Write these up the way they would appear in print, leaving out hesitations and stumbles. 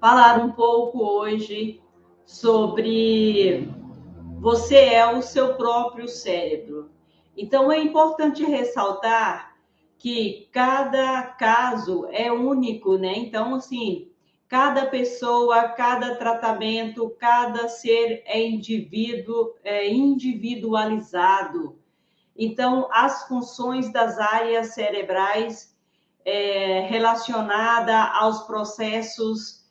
falar um pouco hoje sobre você é o seu próprio cérebro. Então, é importante ressaltar que cada caso é único, né? Então, assim, cada pessoa, cada tratamento, cada ser é individualizado. Então, as funções das áreas cerebrais relacionada aos processos,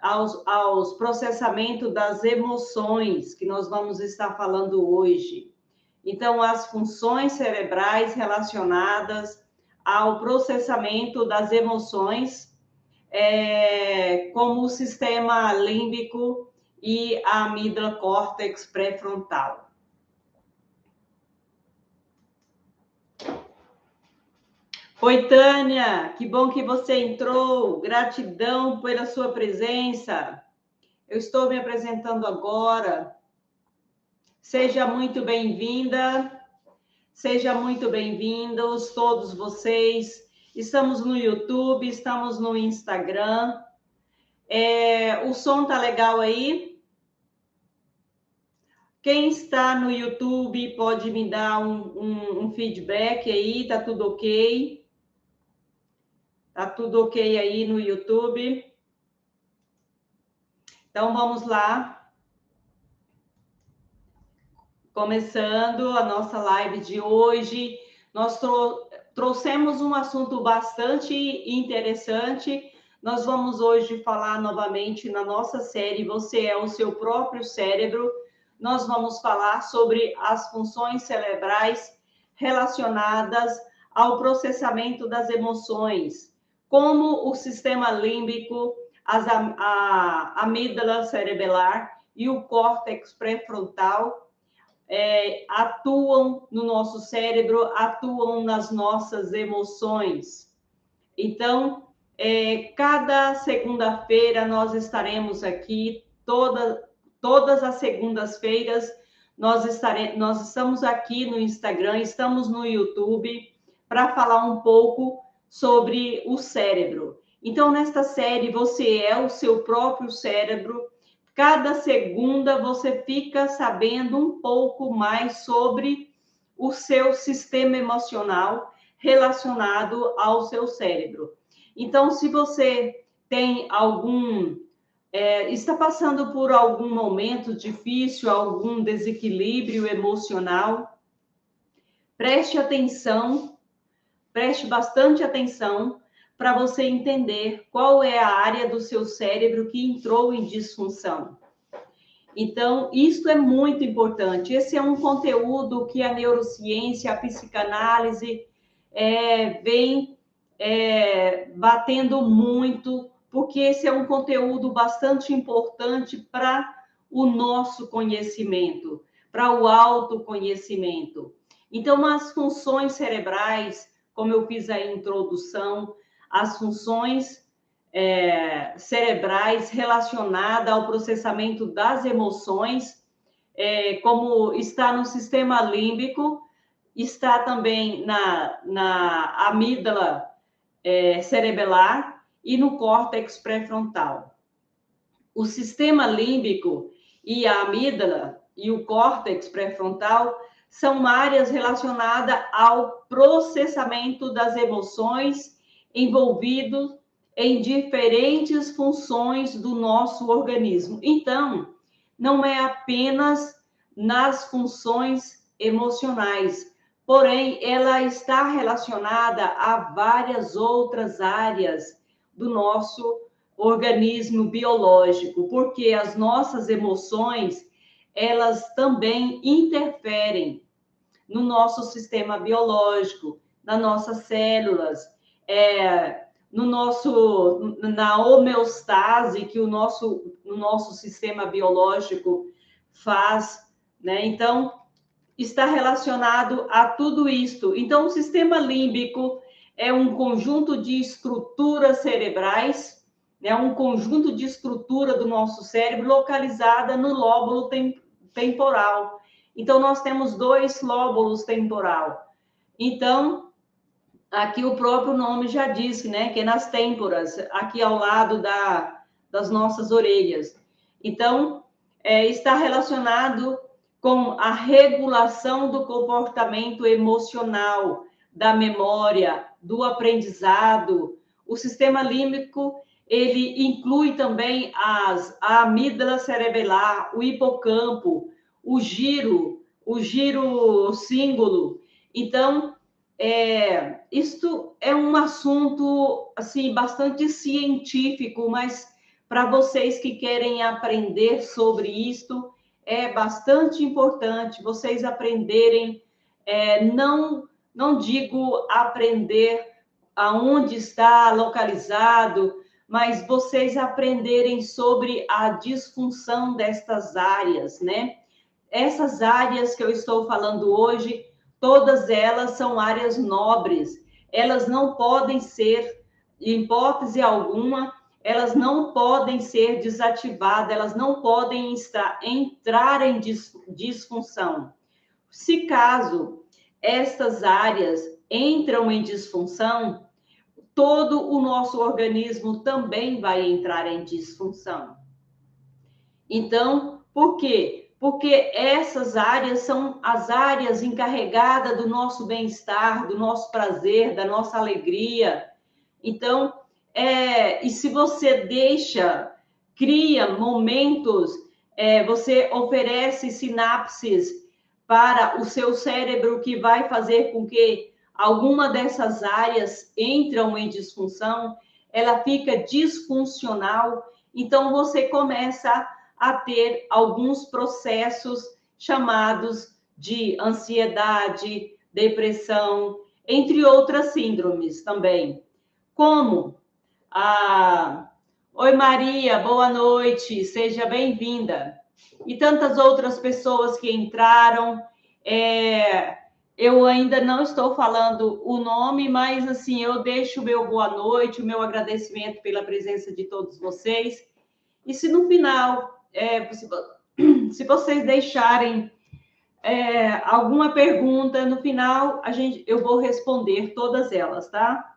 aos processamentos das emoções, que nós vamos estar falando hoje. Então, as funções cerebrais relacionadas ao processamento das emoções, como o sistema límbico e a amígdala córtex pré-frontal. Oi, Tânia, que bom que você entrou. Gratidão pela sua presença. Eu estou me apresentando agora. Seja muito bem-vinda, seja muito bem-vindos todos vocês. Estamos no YouTube, estamos no Instagram. O som tá legal aí? Quem está no YouTube pode me dar um feedback aí, tá tudo ok? Tá tudo ok aí no YouTube? Então, vamos lá. Começando a nossa live de hoje, nós trouxemos um assunto bastante interessante. Nós vamos hoje falar novamente na nossa série Você é o seu próprio cérebro. Nós vamos falar sobre as funções cerebrais relacionadas ao processamento das emoções, como o sistema límbico, a amígdala cerebelar e o córtex pré-frontal atuam no nosso cérebro, atuam nas nossas emoções. Então, cada segunda-feira nós estaremos aqui, todas as segundas-feiras nós estamos aqui no Instagram, estamos no YouTube para falar um pouco sobre o cérebro. Então, nesta série, você é o seu próprio cérebro. Cada segunda você fica sabendo um pouco mais sobre o seu sistema emocional relacionado ao seu cérebro. Então, se você tem está passando por algum momento difícil, algum desequilíbrio emocional, preste atenção, preste bastante atenção para você entender qual é a área do seu cérebro que entrou em disfunção. Então, isso é muito importante. Esse é um conteúdo que a neurociência, a psicanálise vem batendo muito, porque esse é um conteúdo bastante importante para o nosso conhecimento, para o autoconhecimento. Então, as funções cerebrais, como eu fiz a introdução, as funções cerebrais relacionadas ao processamento das emoções, como está no sistema límbico, está também na amígdala cerebelar e no córtex pré-frontal. O sistema límbico e a amígdala e o córtex pré-frontal são áreas relacionadas ao processamento das emoções envolvidos em diferentes funções do nosso organismo. Então, não é apenas nas funções emocionais, porém, ela está relacionada a várias outras áreas do nosso organismo biológico, porque as nossas emoções, elas também interferem no nosso sistema biológico, nas nossas células, na homeostase que o nosso sistema biológico faz, né? Então, está relacionado a tudo isto. Então, o sistema límbico é um conjunto de estruturas cerebrais, né? Um conjunto de estrutura do nosso cérebro localizada no lóbulo temporal. Então, nós temos 2 lóbulos temporal. Então, aqui o próprio nome já disse, né? Que é nas têmporas, aqui ao lado das nossas orelhas. Então, está relacionado com a regulação do comportamento emocional, da memória, do aprendizado. O sistema límbico, ele inclui também a amígdala cerebelar, o hipocampo, o giro cíngulo. Então, isto é um assunto assim bastante científico, mas para vocês que querem aprender sobre isto, é bastante importante vocês aprenderem, não digo aprender aonde está localizado, mas vocês aprenderem sobre a disfunção destas áreas, né? Essas áreas que eu estou falando hoje, todas elas são áreas nobres. Elas não podem ser, em hipótese alguma, elas não podem ser desativadas, elas não podem entrar em disfunção. Se caso estas áreas entram em disfunção, todo o nosso organismo também vai entrar em disfunção. Então, por quê? Porque essas áreas são as áreas encarregadas do nosso bem-estar, do nosso prazer, da nossa alegria. Então, e se você cria momentos, você oferece sinapses para o seu cérebro que vai fazer com que alguma dessas áreas entram em disfunção, ela fica disfuncional, então você começa a ter alguns processos chamados de ansiedade, depressão, entre outras síndromes também. Como Oi Maria, boa noite, seja bem-vinda. E tantas outras pessoas que entraram. Eu ainda não estou falando o nome, mas assim, eu deixo o meu boa noite, o meu agradecimento pela presença de todos vocês. E se no final, se vocês deixarem alguma pergunta, no final eu vou responder todas elas, tá?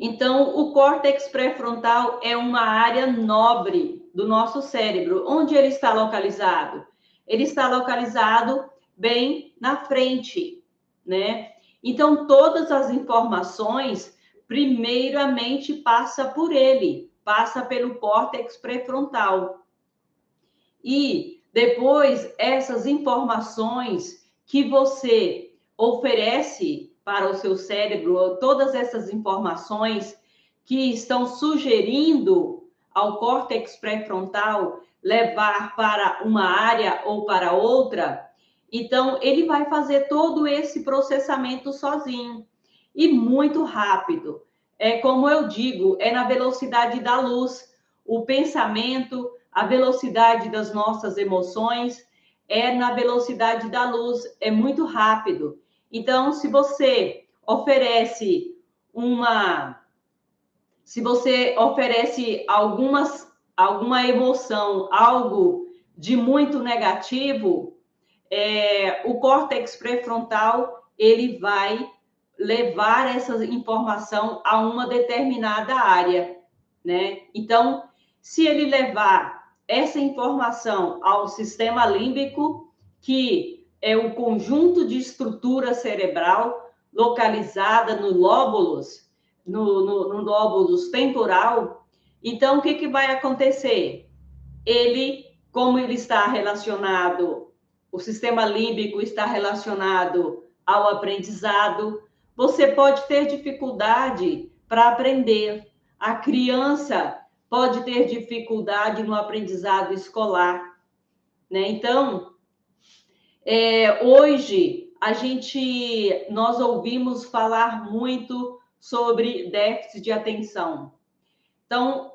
Então, o córtex pré-frontal é uma área nobre do nosso cérebro. Onde ele está localizado? Ele está localizado bem na frente, né? Então, todas as informações, primeiramente, passa por ele, passa pelo córtex pré-frontal. E depois, essas informações que você oferece para o seu cérebro, todas essas informações que estão sugerindo ao córtex pré-frontal levar para uma área ou para outra, então ele vai fazer todo esse processamento sozinho e muito rápido. Como eu digo, é na velocidade da luz. O pensamento, a velocidade das nossas emoções é na velocidade da luz, é muito rápido. Então, se você oferece alguma emoção, algo de muito negativo, o córtex pré-frontal ele vai levar essa informação a uma determinada área, né? Então, se ele levar essa informação ao sistema límbico, que é o conjunto de estrutura cerebral localizada no lóbulos temporal, então o que vai acontecer? Como ele está relacionado, o sistema límbico está relacionado ao aprendizado, você pode ter dificuldade para aprender. A criança pode ter dificuldade no aprendizado escolar, né? Então, hoje nós ouvimos falar muito sobre déficit de atenção. Então,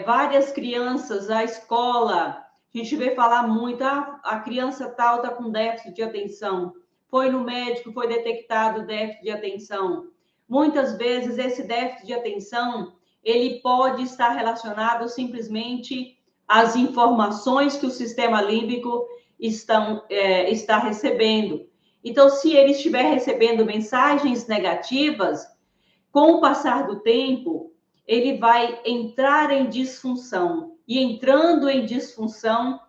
várias crianças, a escola, a gente vê falar muito, a criança tal está com déficit de atenção. Foi no médico, foi detectado déficit de atenção. Muitas vezes, esse déficit de atenção, ele pode estar relacionado simplesmente às informações que o sistema límbico está recebendo. Então, se ele estiver recebendo mensagens negativas, com o passar do tempo, ele vai entrar em disfunção. E entrando em disfunção,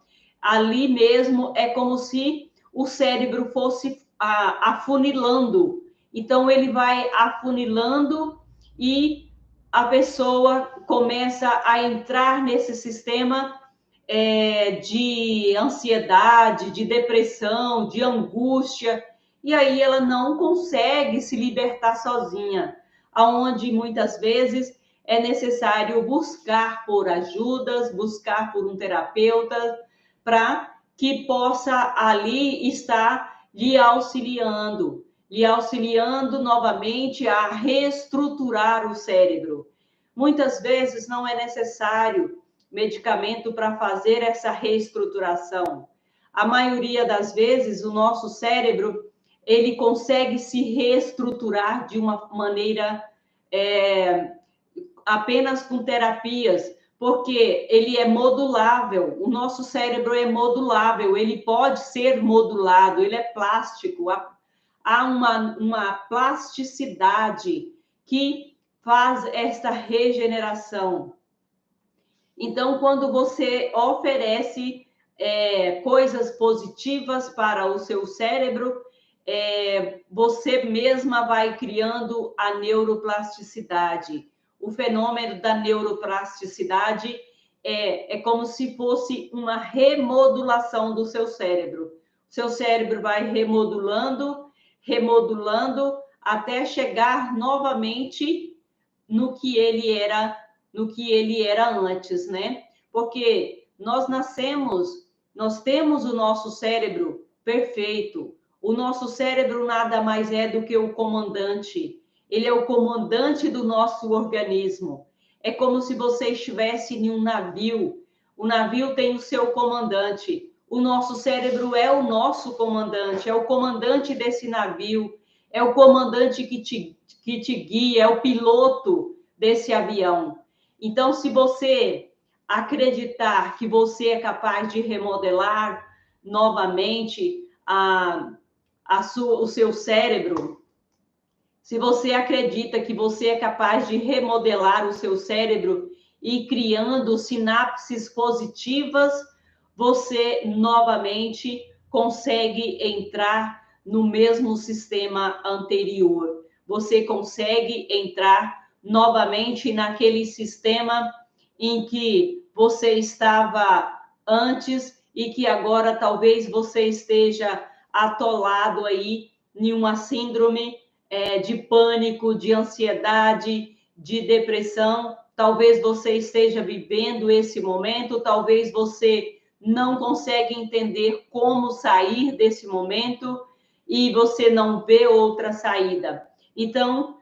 ali mesmo é como se o cérebro fosse afunilando. Então, ele vai afunilando e a pessoa começa a entrar nesse sistema de ansiedade, de depressão, de angústia, e aí ela não consegue se libertar sozinha, aonde muitas vezes é necessário buscar por ajudas, buscar por um terapeuta, para que possa ali estar lhe auxiliando novamente a reestruturar o cérebro. Muitas vezes não é necessário medicamento para fazer essa reestruturação. A maioria das vezes, o nosso cérebro, ele consegue se reestruturar de uma maneira apenas com terapias, porque ele é modulável, o nosso cérebro é modulável, ele pode ser modulado, ele é plástico, há uma plasticidade que faz esta regeneração. Então, quando você oferece coisas positivas para o seu cérebro, você mesma vai criando a neuroplasticidade. O fenômeno da neuroplasticidade é como se fosse uma remodulação do seu cérebro. O seu cérebro vai remodulando, até chegar novamente no que ele era antes, né? Porque nós temos o nosso cérebro perfeito. O nosso cérebro nada mais é do que o comandante. Ele é o comandante do nosso organismo. É como se você estivesse em um navio. O navio tem o seu comandante. O nosso cérebro é o nosso comandante, é o comandante desse navio, é o comandante que te guia, é o piloto desse avião. Então, se você acreditar que você é capaz de remodelar novamente o seu cérebro, se você acredita que você é capaz de remodelar o seu cérebro e criando sinapses positivas, você novamente consegue entrar no mesmo sistema anterior. Você consegue entrar novamente naquele sistema em que você estava antes e que agora talvez você esteja atolado aí em uma síndrome de pânico, de ansiedade, de depressão. Talvez você esteja vivendo esse momento, talvez você não consegue entender como sair desse momento e você não vê outra saída. Então,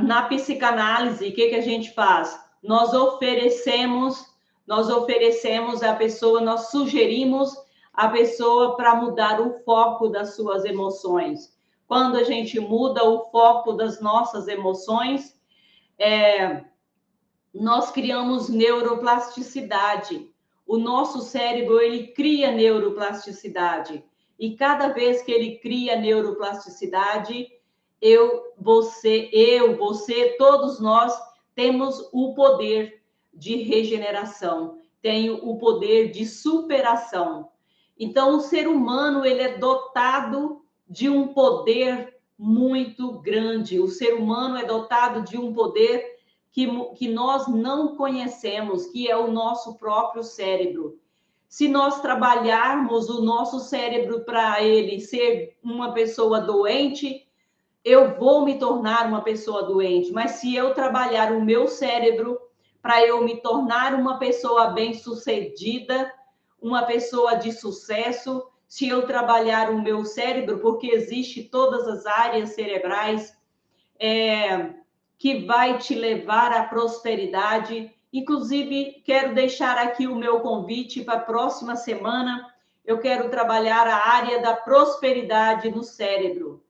na psicanálise, o que a gente faz? Nós oferecemos a pessoa, nós sugerimos a pessoa para mudar o foco das suas emoções. Quando a gente muda o foco das nossas emoções, nós criamos neuroplasticidade. O nosso cérebro, ele cria neuroplasticidade. E cada vez que ele cria neuroplasticidade, você, todos nós temos o poder de regeneração, tem o poder de superação. Então, o ser humano, ele é dotado de um poder muito grande. O ser humano é dotado de um poder que nós não conhecemos, que é o nosso próprio cérebro. Se nós trabalharmos o nosso cérebro para ele ser uma pessoa doente, eu vou me tornar uma pessoa doente. Mas se eu trabalhar o meu cérebro para eu me tornar uma pessoa bem-sucedida, uma pessoa de sucesso, se eu trabalhar o meu cérebro, porque existe todas as áreas cerebrais que vai te levar à prosperidade. Inclusive, quero deixar aqui o meu convite para a próxima semana. Eu quero trabalhar a área da prosperidade no cérebro.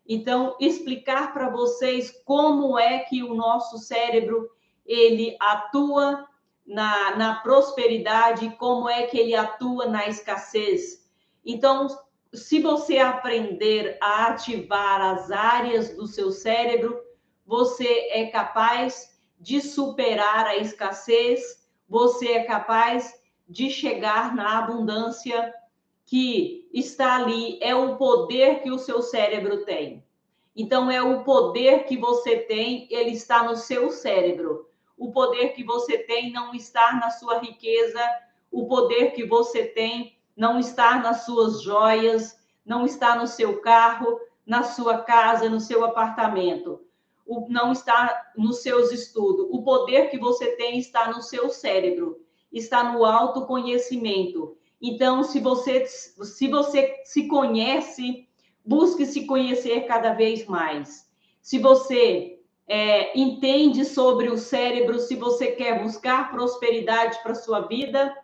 Então, explicar para vocês como é que o nosso cérebro ele atua na prosperidade, como é que ele atua na escassez. Então, se você aprender a ativar as áreas do seu cérebro, você é capaz de superar a escassez, você é capaz de chegar na abundância que está ali, é o poder que o seu cérebro tem. Então, é o poder que você tem, ele está no seu cérebro. O poder que você tem não está na sua riqueza, o poder que você tem não está nas suas joias, não está no seu carro, na sua casa, no seu apartamento, não está nos seus estudos. O poder que você tem está no seu cérebro, está no autoconhecimento. Então, se você se conhece, busque se conhecer cada vez mais. Se você entende sobre o cérebro, se você quer buscar prosperidade para a sua vida,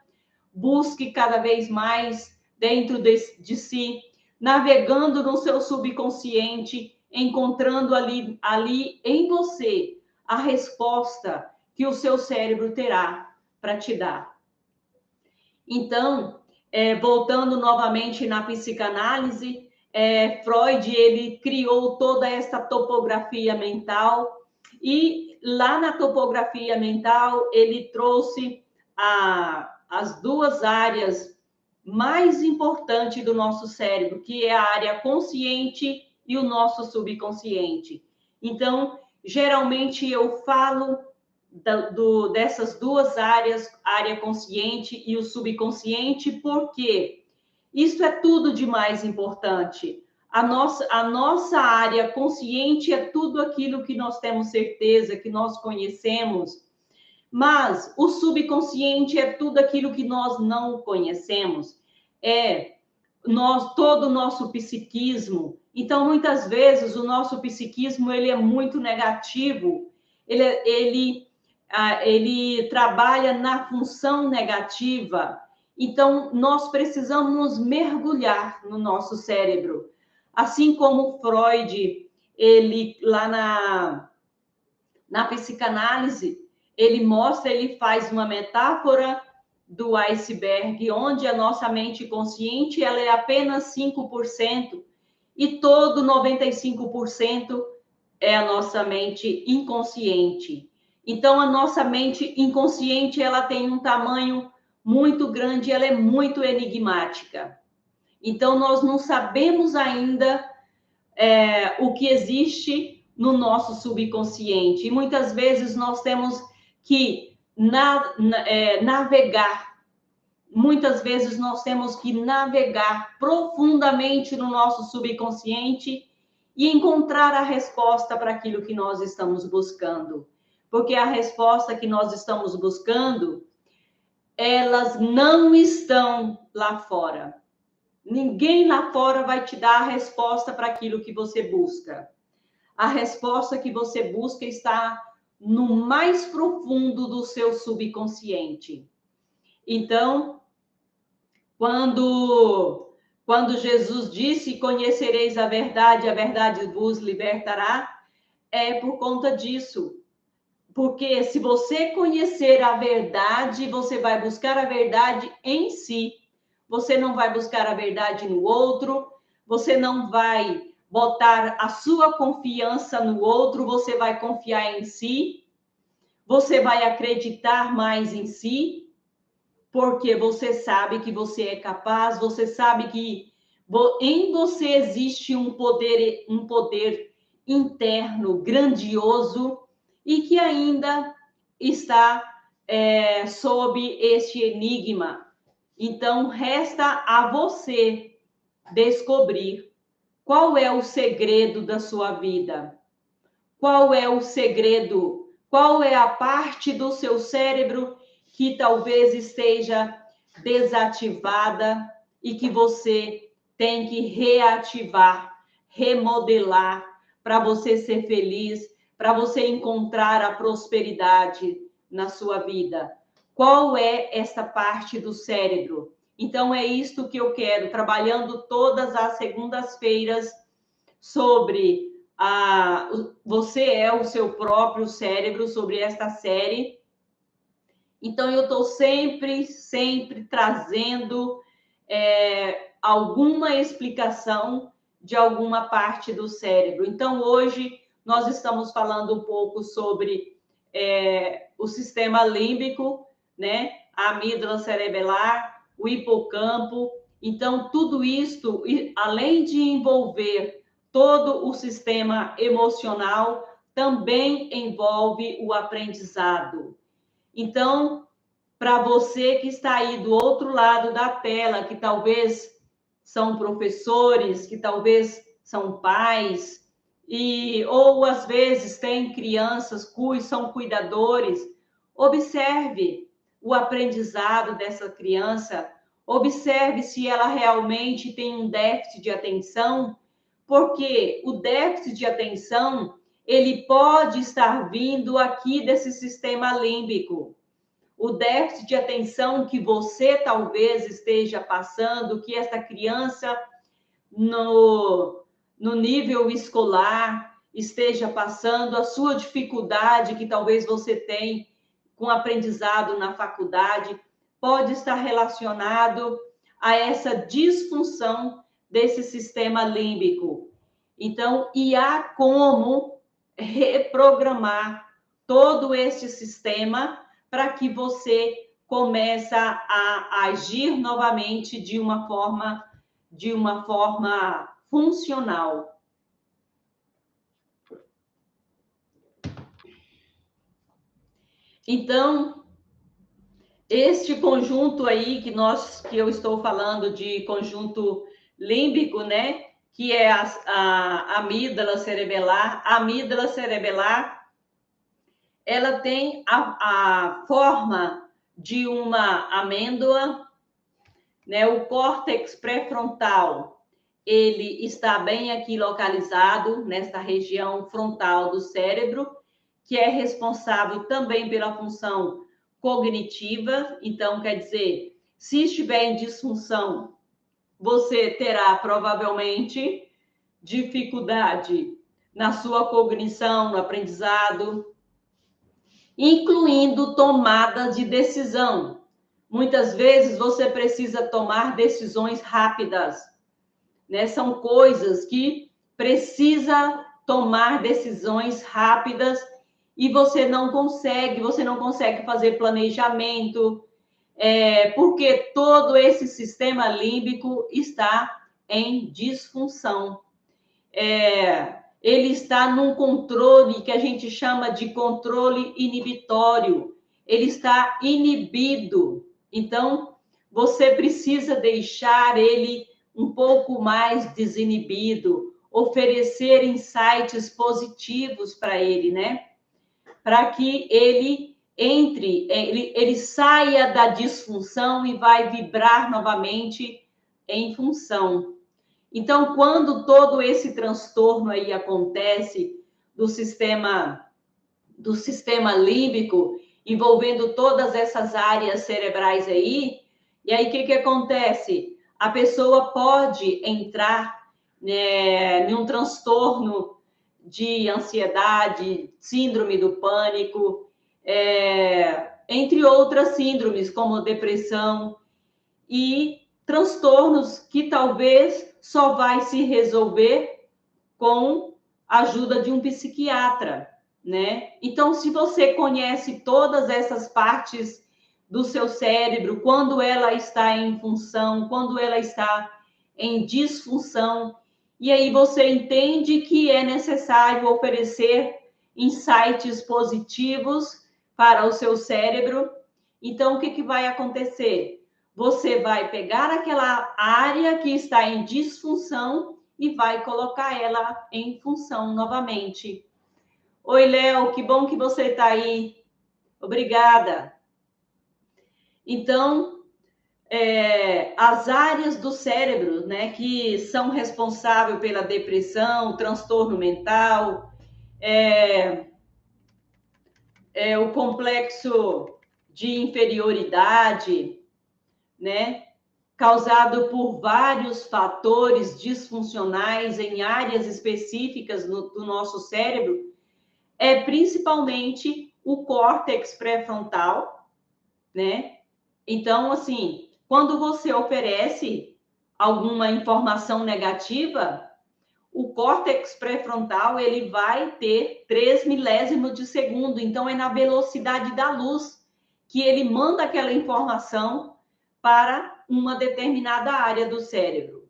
busque cada vez mais dentro de si, navegando no seu subconsciente, encontrando ali em você a resposta que o seu cérebro terá para te dar. Então, voltando novamente na psicanálise, Freud, ele criou toda essa topografia mental, e lá na topografia mental ele trouxe as duas áreas mais importantes do nosso cérebro, que é a área consciente e o nosso subconsciente. Então, geralmente eu falo dessas duas áreas, a área consciente e o subconsciente, porque isso é tudo de mais importante. A nossa área consciente é tudo aquilo que nós temos certeza, que nós conhecemos, mas o subconsciente é tudo aquilo que nós não conhecemos, todo o nosso psiquismo. Então, muitas vezes, o nosso psiquismo ele é muito negativo, ele trabalha na função negativa. Então, nós precisamos mergulhar no nosso cérebro. Assim como Freud, ele lá na psicanálise, ele faz uma metáfora do iceberg, onde a nossa mente consciente ela é apenas 5%, e todo 95% é a nossa mente inconsciente. Então, a nossa mente inconsciente ela tem um tamanho muito grande, ela é muito enigmática. Então, nós não sabemos ainda o que existe no nosso subconsciente. E muitas vezes nós temos que navegar. Muitas vezes nós temos que navegar profundamente no nosso subconsciente e encontrar a resposta para aquilo que nós estamos buscando. Porque a resposta que nós estamos buscando, elas não estão lá fora. Ninguém lá fora vai te dar a resposta para aquilo que você busca. A resposta que você busca está no mais profundo do seu subconsciente. Então, quando Jesus disse, conhecereis a verdade vos libertará, é por conta disso. Porque se você conhecer a verdade, você vai buscar a verdade em si. Você não vai buscar a verdade no outro, você não vai botar a sua confiança no outro, você vai confiar em si, você vai acreditar mais em si, porque você sabe que você é capaz, você sabe que em você existe um poder interno grandioso e que ainda está sob este enigma. Então, resta a você descobrir qual é o segredo da sua vida. Qual é o segredo? Qual é a parte do seu cérebro que talvez esteja desativada e que você tem que reativar, remodelar para você ser feliz, para você encontrar a prosperidade na sua vida? Qual é essa parte do cérebro? Então, é isto que eu quero, trabalhando todas as segundas-feiras sobre você é o seu próprio cérebro, sobre esta série. Então, eu estou sempre trazendo alguma explicação de alguma parte do cérebro. Então, hoje, nós estamos falando um pouco sobre o sistema límbico, né? A amígdala cerebelar, o hipocampo. Então, tudo isto, além de envolver todo o sistema emocional, também envolve o aprendizado. Então, para você que está aí do outro lado da tela, que talvez são professores, que talvez são pais, ou às vezes tem crianças são cuidadores, observe o aprendizado dessa criança, observe se ela realmente tem um déficit de atenção, porque o déficit de atenção, ele pode estar vindo aqui desse sistema límbico. O déficit de atenção que você talvez esteja passando, que essa criança no nível escolar esteja passando, a sua dificuldade que talvez você tenha com aprendizado na faculdade, pode estar relacionado a essa disfunção desse sistema límbico. Então, e há como reprogramar todo este sistema para que você comece a agir novamente de uma forma funcional. Então, este conjunto aí que eu estou falando de conjunto límbico, né? Que é a amígdala cerebelar. A amígdala cerebelar, ela tem a forma de uma amêndoa, né? O córtex pré-frontal, ele está bem aqui localizado nesta região frontal do cérebro, que é responsável também pela função cognitiva. Então, quer dizer, se estiver em disfunção, você terá provavelmente dificuldade na sua cognição, no aprendizado, incluindo tomada de decisão. Muitas vezes você precisa tomar decisões rápidas, né? São coisas que precisa tomar decisões rápidas e você não consegue fazer planejamento, porque todo esse sistema límbico está em disfunção. Ele está num controle que a gente chama de controle inibitório. Ele está inibido. Então, você precisa deixar ele um pouco mais desinibido, oferecer insights positivos para ele, né? Para que ele ele saia da disfunção e vai vibrar novamente em função. Então, quando todo esse transtorno aí acontece do sistema límbico, envolvendo todas essas áreas cerebrais aí, e aí o que acontece? A pessoa pode entrar, né, em um transtorno de ansiedade, síndrome do pânico, entre outras síndromes, como depressão, e transtornos que talvez só vai se resolver com a ajuda de um psiquiatra, né? Então, se você conhece todas essas partes do seu cérebro, quando ela está em função, quando ela está em disfunção, e aí você entende que é necessário oferecer insights positivos para o seu cérebro, então o que vai acontecer? Você vai pegar aquela área que está em disfunção e vai colocar ela em função novamente. Oi, Léo, que bom que você está aí. Obrigada. Então, as áreas do cérebro, né, que são responsáveis pela depressão, transtorno mental, o complexo de inferioridade, né, causado por vários fatores disfuncionais em áreas específicas do nosso cérebro, é principalmente o córtex pré-frontal, né? Então, assim, quando você oferece alguma informação negativa, o córtex pré-frontal ele vai ter 3 milésimos de segundo. Então, é na velocidade da luz que ele manda aquela informação para uma determinada área do cérebro.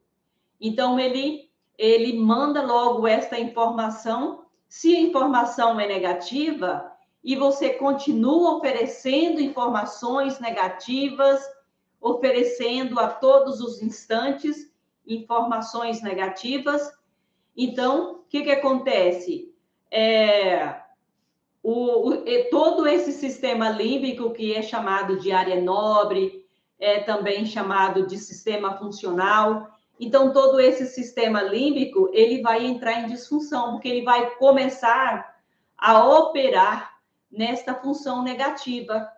Então, ele manda logo esta informação. Se a informação é negativa e você continua oferecendo informações negativas, oferecendo a todos os instantes informações negativas, então, o que acontece? Todo esse sistema límbico, que é chamado de área nobre, é também chamado de sistema funcional. Então, todo esse sistema límbico, ele vai entrar em disfunção, porque ele vai começar a operar nesta função negativa.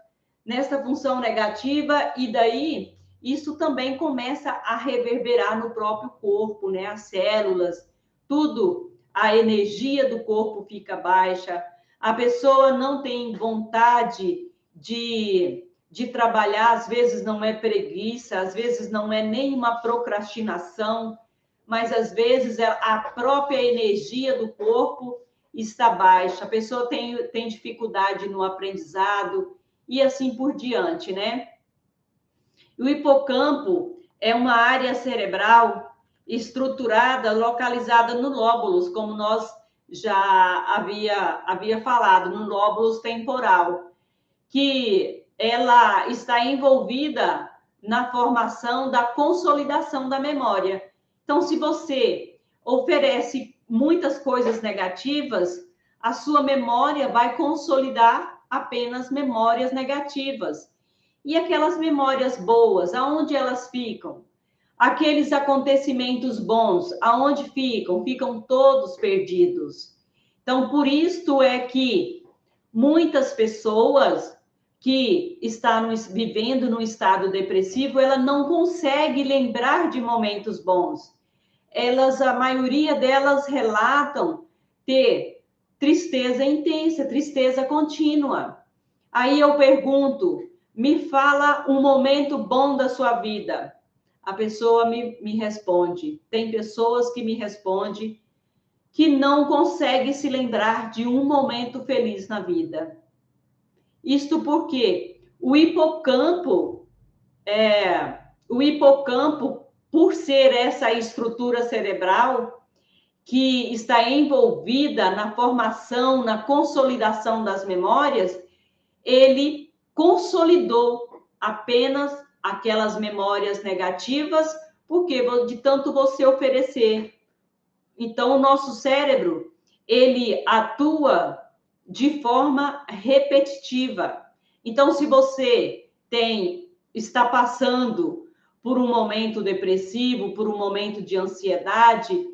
E daí, isso também começa a reverberar no próprio corpo, né? As células, tudo, a energia do corpo fica baixa, a pessoa não tem vontade de trabalhar, às vezes não é preguiça, às vezes não é nenhuma procrastinação, mas às vezes a própria energia do corpo está baixa, a pessoa tem dificuldade no aprendizado e assim por diante, né? O hipocampo é uma área cerebral estruturada, localizada no lóbulos, como nós já havia falado, no lóbulos temporal, que ela está envolvida na formação da consolidação da memória. Então, se você oferece muitas coisas negativas, a sua memória vai consolidar apenas memórias negativas. E aquelas memórias boas, aonde elas ficam? Aqueles acontecimentos bons, aonde ficam? Ficam todos perdidos. Então, por isto é que muitas pessoas que estão vivendo num estado depressivo, ela não consegue lembrar de momentos bons. A maioria delas relatam ter tristeza intensa, tristeza contínua. Aí eu pergunto, me fala um momento bom da sua vida. A pessoa me responde. Tem pessoas que me respondem que não conseguem se lembrar de um momento feliz na vida. Isto porque o hipocampo, por ser essa estrutura cerebral que está envolvida na formação, na consolidação das memórias, ele consolidou apenas aquelas memórias negativas, porque de tanto você oferecer. Então, o nosso cérebro, ele atua de forma repetitiva. Então, se você está passando por um momento depressivo, por um momento de ansiedade,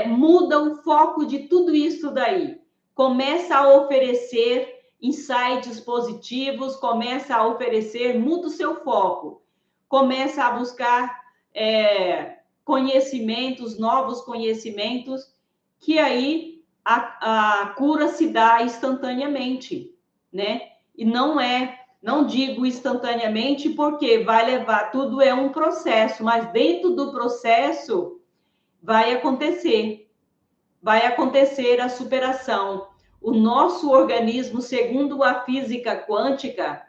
muda o foco de tudo isso daí. Começa a oferecer insights positivos, começa a oferecer, muda o seu foco. Começa a buscar conhecimentos, novos conhecimentos, que aí a cura se dá instantaneamente, né? E não digo instantaneamente porque vai levar, tudo é um processo, mas dentro do processo vai acontecer a superação. O nosso organismo, segundo a física quântica,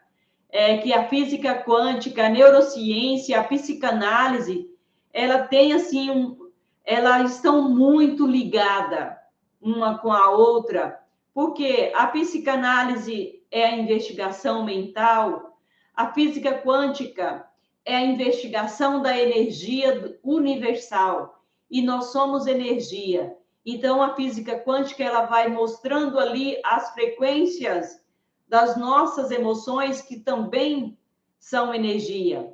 que a física quântica, a neurociência, a psicanálise, ela tem assim, elas estão muito ligadas uma com a outra, porque a psicanálise é a investigação mental, a física quântica é a investigação da energia universal, e nós somos energia. Então, a física quântica, ela vai mostrando ali as frequências das nossas emoções, que também são energia.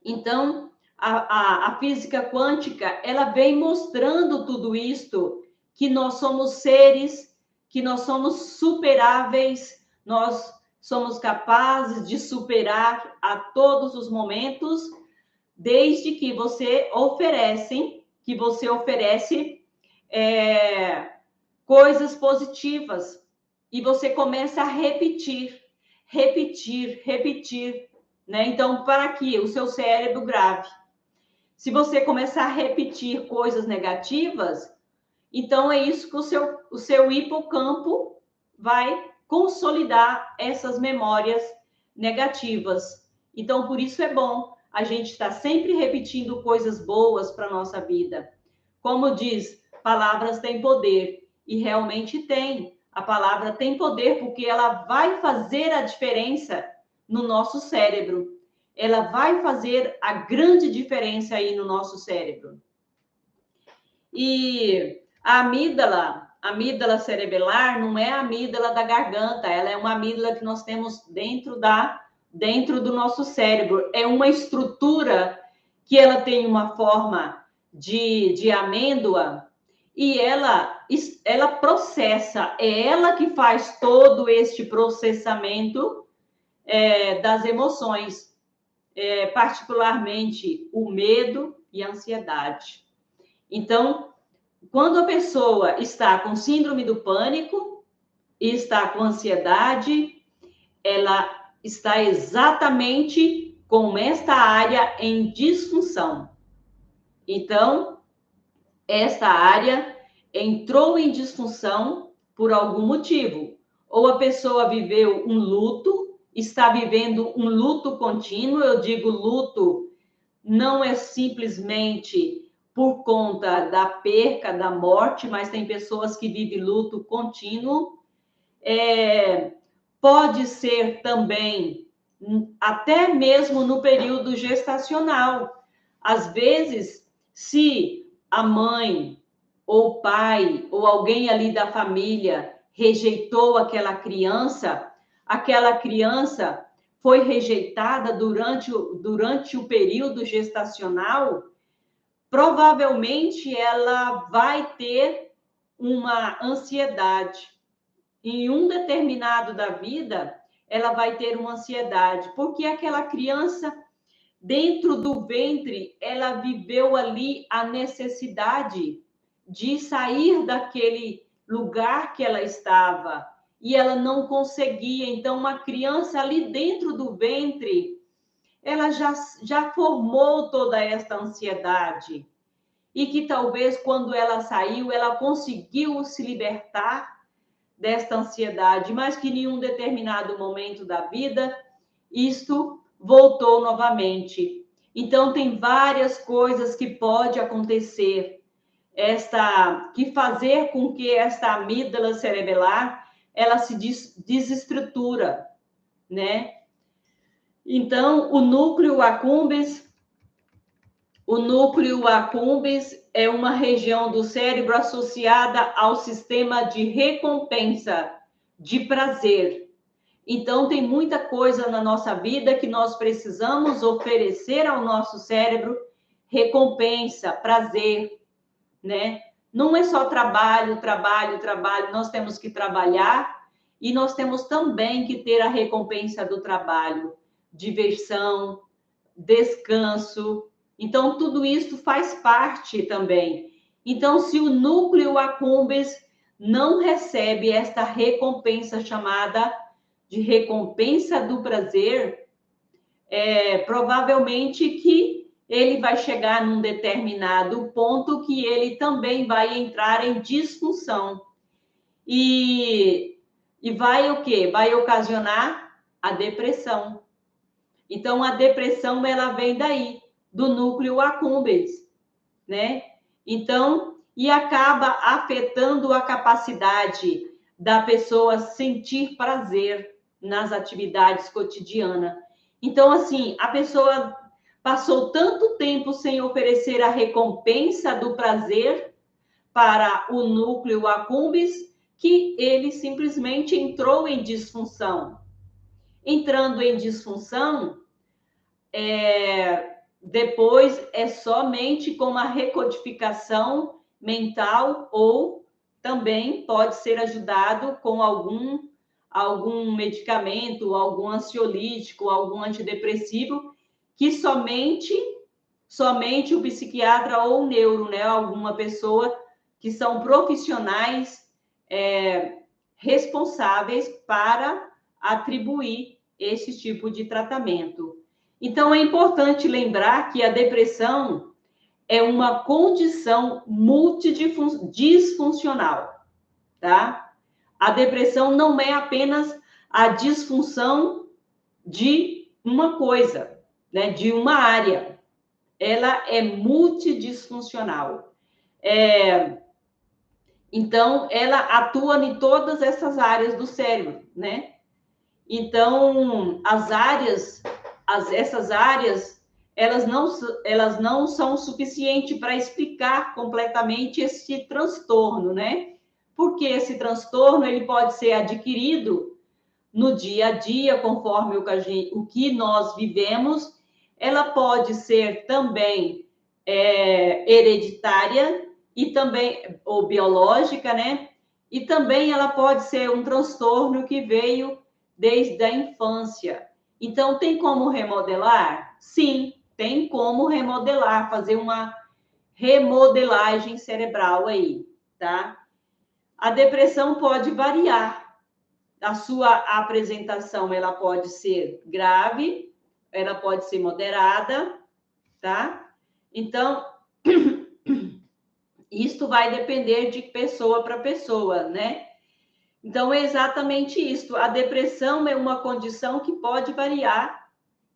Então, a física quântica, ela vem mostrando tudo isto, que nós somos seres, que nós somos superáveis, nós somos capazes de superar a todos os momentos, desde que você oferece coisas positivas, e você começa a repetir, né? Então, para que o seu cérebro grave. Se você começar a repetir coisas negativas, então é isso que o seu hipocampo vai consolidar essas memórias negativas. Então, por isso é bom a gente estar sempre repetindo coisas boas para a nossa vida. Como diz, palavras têm poder, e realmente tem. A palavra tem poder porque ela vai fazer a diferença no nosso cérebro. Ela vai fazer a grande diferença aí no nosso cérebro. E a amígdala cerebelar, não é a amígdala da garganta, ela é uma amígdala que nós temos dentro do nosso cérebro. É uma estrutura que ela tem uma forma de amêndoa e ela processa, é ela que faz todo este processamento das emoções, particularmente o medo e a ansiedade. Então, quando a pessoa está com síndrome do pânico e está com ansiedade, ela está exatamente com esta área em disfunção. Então, esta área entrou em disfunção por algum motivo. Ou a pessoa viveu um luto, está vivendo um luto contínuo. Eu digo luto, não é simplesmente por conta da perca, da morte, mas tem pessoas que vivem luto contínuo. Pode ser também, até mesmo no período gestacional. Às vezes, se a mãe, ou o pai, ou alguém ali da família rejeitou aquela criança foi rejeitada durante o período gestacional, provavelmente ela vai ter uma ansiedade. Em um determinado da vida, ela vai ter uma ansiedade, porque aquela criança, dentro do ventre, ela viveu ali a necessidade de sair daquele lugar que ela estava, e ela não conseguia. Então, uma criança ali dentro do ventre, ela já formou toda esta ansiedade. E que talvez quando ela saiu, ela conseguiu se libertar desta ansiedade, mas que em um determinado momento da vida, isto voltou novamente. Então, tem várias coisas que pode acontecer, que fazer com que esta amígdala cerebelar, ela se desestrutura, né? Então, o núcleo accumbens é uma região do cérebro associada ao sistema de recompensa, de prazer. Então, tem muita coisa na nossa vida que nós precisamos oferecer ao nosso cérebro recompensa, prazer, né? Não é só trabalho, nós temos que trabalhar e nós temos também que ter a recompensa do trabalho, diversão, descanso. Então, tudo isso faz parte também. Então, se o núcleo accumbens não recebe esta recompensa chamada de recompensa do prazer, provavelmente que ele vai chegar num determinado ponto que ele também vai entrar em disfunção. E vai o quê? Vai ocasionar a depressão. Então, a depressão, ela vem daí, do núcleo accumbens, né? Então, e acaba afetando a capacidade da pessoa sentir prazer nas atividades cotidianas. Então, assim, a pessoa passou tanto tempo sem oferecer a recompensa do prazer para o núcleo accumbens que ele simplesmente entrou em disfunção. Entrando em disfunção, depois é somente com uma recodificação mental, ou também pode ser ajudado com algum medicamento, algum ansiolítico, algum antidepressivo, que somente o psiquiatra ou o neuro, né, alguma pessoa que são profissionais responsáveis para atribuir esse tipo de tratamento. Então, é importante lembrar que a depressão, é uma condição multidisfuncional, tá? A depressão não é apenas a disfunção de uma coisa, né, de uma área. Ela é multidisfuncional. Então, ela atua em todas essas áreas do cérebro, né? Então, essas áreas, elas não são suficientes para explicar completamente esse transtorno, né? Porque esse transtorno, ele pode ser adquirido no dia a dia, conforme o que nós vivemos. Ela pode ser também hereditária e também, ou biológica, né? E também ela pode ser um transtorno que veio desde a infância. Então, tem como remodelar? Sim, tem como remodelar, fazer uma remodelagem cerebral aí, tá? A depressão pode variar. A sua apresentação, ela pode ser grave, ela pode ser moderada, tá? Então, isto vai depender de pessoa para pessoa, né? Então, é exatamente isso. A depressão é uma condição que pode variar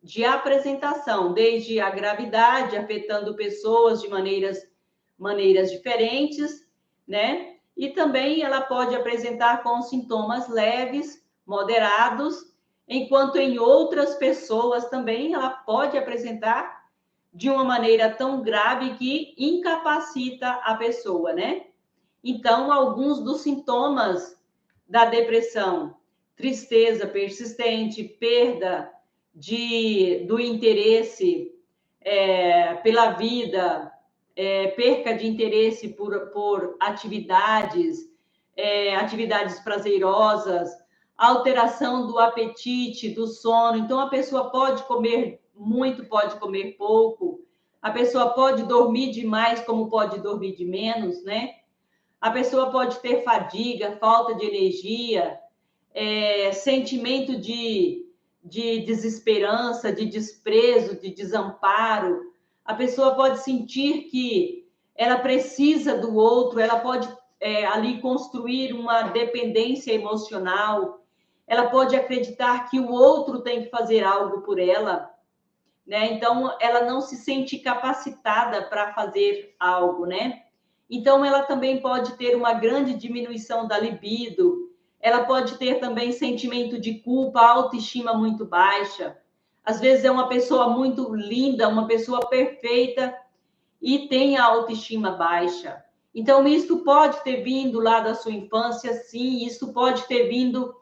de apresentação, desde a gravidade, afetando pessoas de maneiras diferentes, né? E também ela pode apresentar com sintomas leves, moderados, enquanto em outras pessoas também ela pode apresentar de uma maneira tão grave que incapacita a pessoa, né? Então, alguns dos sintomas da depressão: tristeza persistente, perda do interesse pela vida, perca de interesse por atividades prazerosas, alteração do apetite, do sono. Então, a pessoa pode comer muito, pode comer pouco, a pessoa pode dormir demais, como pode dormir de menos, né? A pessoa pode ter fadiga, falta de energia, sentimento de desesperança, de desprezo, de desamparo. A pessoa pode sentir que ela precisa do outro, ela pode ali construir uma dependência emocional, ela pode acreditar que o outro tem que fazer algo por ela, né? Então, ela não se sente capacitada para fazer algo, né? Então, ela também pode ter uma grande diminuição da libido, ela pode ter também sentimento de culpa, autoestima muito baixa. Às vezes é uma pessoa muito linda, uma pessoa perfeita e tem a autoestima baixa. Então, isso pode ter vindo lá da sua infância, sim, isso pode ter vindo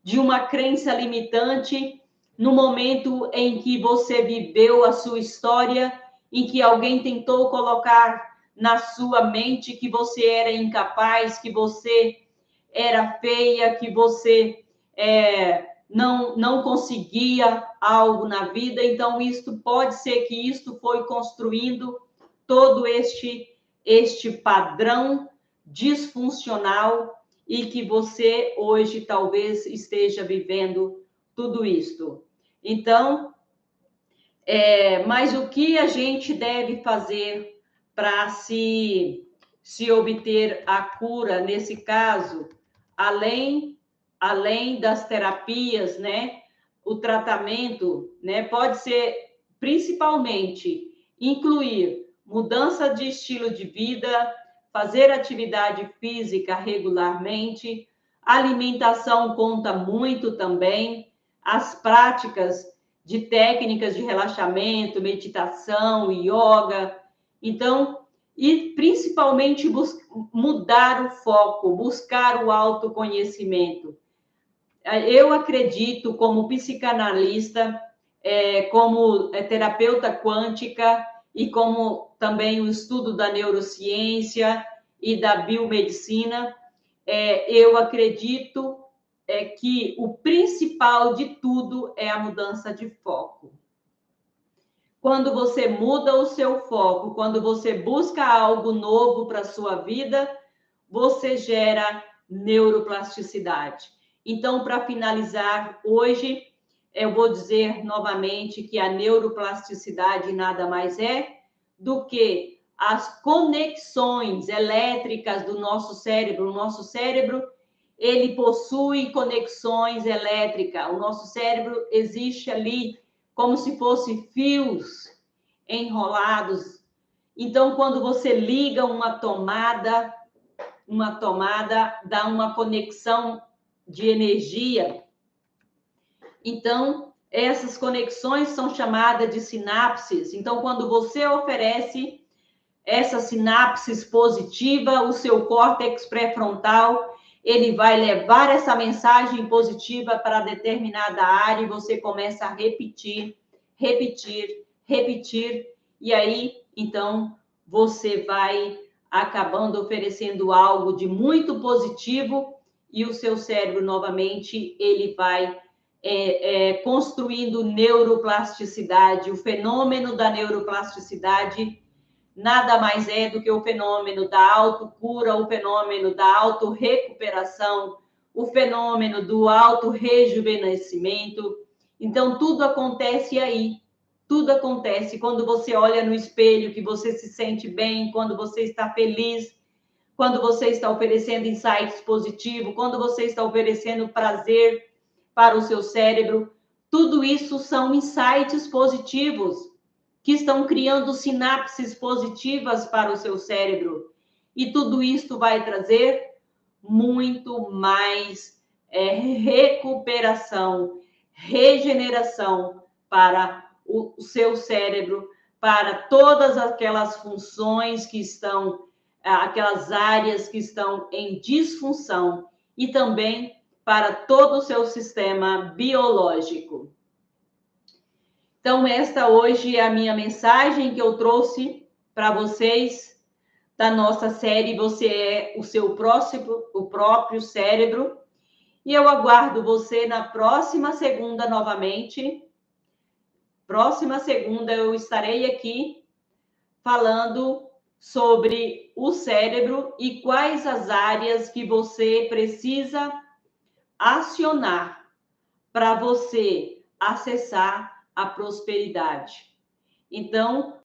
de uma crença limitante no momento em que você viveu a sua história, em que alguém tentou colocar na sua mente que você era incapaz, que você era feia, que você não conseguia algo na vida. Então, isto pode ser que isto foi construindo todo este padrão disfuncional e que você hoje talvez esteja vivendo tudo isto. Então, mas o que a gente deve fazer para se obter a cura nesse caso, além das terapias, né? O tratamento, né? Pode ser principalmente incluir mudança de estilo de vida, fazer atividade física regularmente, alimentação conta muito também, as práticas de técnicas de relaxamento, meditação, yoga. Então, e principalmente mudar o foco, buscar o autoconhecimento. Eu acredito, como psicanalista, como terapeuta quântica e como também o estudo da neurociência e da biomedicina, eu acredito que o principal de tudo é a mudança de foco. Quando você muda o seu foco, quando você busca algo novo para a sua vida, você gera neuroplasticidade. Então, para finalizar, hoje, eu vou dizer novamente que a neuroplasticidade nada mais é do que as conexões elétricas do nosso cérebro. O nosso cérebro, ele possui conexões elétricas. O nosso cérebro existe ali como se fosse fios enrolados. Então, quando você liga uma tomada dá uma conexão de energia. Então, essas conexões são chamadas de sinapses. Então, quando você oferece essa sinapses positiva, o seu córtex pré-frontal, ele vai levar essa mensagem positiva para determinada área e você começa a repetir, e aí, então, você vai acabando oferecendo algo de muito positivo e o seu cérebro, novamente, ele vai construindo neuroplasticidade. O fenômeno da neuroplasticidade nada mais é do que o fenômeno da autocura, o fenômeno da autorrecuperação, o fenômeno do autorrejuvenescimento. Então, tudo acontece aí. Tudo acontece quando você olha no espelho, que você se sente bem, quando você está feliz, quando você está oferecendo insights positivos, quando você está oferecendo prazer para o seu cérebro. Tudo isso são insights positivos que estão criando sinapses positivas para o seu cérebro. E tudo isso vai trazer muito mais recuperação, regeneração para o seu cérebro, para todas aquelas funções que estão, aquelas áreas que estão em disfunção e também para todo o seu sistema biológico. Então, esta hoje é a minha mensagem que eu trouxe para vocês da nossa série Você é o próprio cérebro. E eu aguardo você na próxima segunda novamente. Próxima segunda eu estarei aqui falando sobre o cérebro e quais as áreas que você precisa acionar para você acessar a prosperidade. Então,